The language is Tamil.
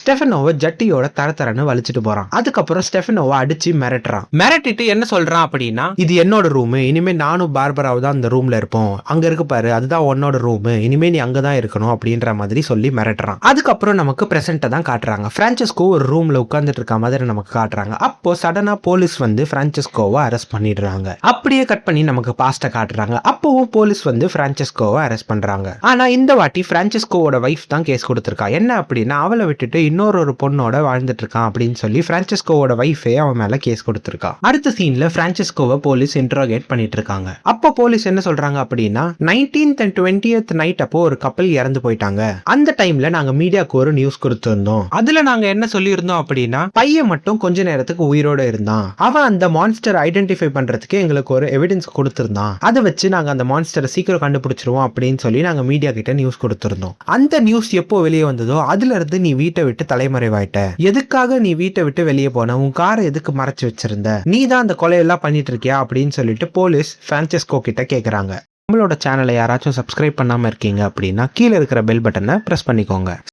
ஸ்டெஃபனோவை ஜட்டியோட தரன்னு வலிச்சிட்டு போறான். அதுக்கப்புறம் ஸ்டெஃபனோவை அடிச்சு மிரட்டுறான். மிரட்டிட்டு என்ன சொல்றான் அப்படின்னா, இது என்னோட ரூம், இனிமே நானும் பார்பராவும் தான் அந்த ரூம்ல இருப்போம், அங்க இருக்கு பாரு அதுதான் உன்னோட ரூம், இனிமே நீ அங்கதான் இருக்கணும் அப்படின்ற மாதிரி சொல்லி மிரட்டுறான். அதுக்கப்புறம் நமக்கு பிரசன்ட்டை தான் காட்டுறாங்க. பிரான்செஸ்கோ ஒரு ரூம்ல உட்கார்ந்துட்டு இருக்க மாதிரி நமக்கு காட்டுறாங்க. அப்போ சடனா போலீஸ் வந்து பிரான்செஸ்கோவை அரெஸ்ட் பண்ணிடுறாங்க. அப்படியே கட் பண்ணி நமக்கு பாஸ்ட காட்டுறாங்க. அப்பவும் போலீஸ் வந்து பிரான்செஸ்கோவை அரெஸ்ட் பண்றாங்க. ஆனா இந்த வாட்டி பிரான்செஸ்கோவோட வைஃப் தான் கேஸ் கொடுத்திருக்கா. என்ன அப்படின்னா, அவளை விட்டுட்டு இன்னொரு பொண்ணோட வாழ்ந்துட்டு இருக்கான் அப்படின்னு சொல்லி பிரான்செஸ்கோவோட வைஃபே அவன் மேல கேஸ் கொடுத்திருக்கா. அடுத்த சீன்ல பிரான்செஸ்கோவை போலீஸ் இன்ட்ரோகேட் பண்ணிட்டு இருக்காங்க. அப்போ போலீஸ் என்ன சொல்றாங்க அப்படின்னா, 19th and 20th நைட் அப்போ ஒரு கப்பல் இறந்து போயிட்டாங்க. அந்த டைம்ல நாங்க மீடியாக்கு ஒரு நியூஸ் கொடுத்திருந்தோம். அதுல நாங்க என்ன சொல்லியிருந்தோம் அப்படின்னா, பையன் மட்டும் கொஞ்ச நேரத்துக்கு உயிரோட இருந்தான், அவன் அந்த மான்ஸ்டர் ஐடென்டிஃபை பண்றதுக்கு எங்களுக்கு ஒரு எவிடன்ஸ் கொடுத்திருந்தான், அதை வச்சு நாங்க அந்த மான்ஸ்டரை சீக்கிரம் கண்டுபிடிச்சிருவோம் அப்படின்னு சொல்லி நாங்க மீடியா கிட்ட நியூஸ் கொடுத்திருந்தோம். அந்த நியூஸ் எப்போ வெளியே வந்ததோ அதுல இருந்து நீ வீட்டை விட்டு தலைமறைவாயிட்ட. எதுக்காக நீ வீட்டை விட்டு வெளியே போன, உன் காரை எதுக்கு மறைச்சு வச்சிருந்த, நீ தான் அந்த கொலையெல்லாம் பண்ணிட்டு இருக்கியா அப்படின்னு சொல்லிட்டு போலீஸ் பிரான்செஸ்கோ கிட்ட கேக்குறாங்க. நம்மளோட சேனலை யாராச்சும் சப்ஸ்கிரைப் பண்ணாம இருக்கீங்க அப்படின்னா கீழே இருக்கிற பெல் பட்டனை பிரஸ் பண்ணிக்கோங்க.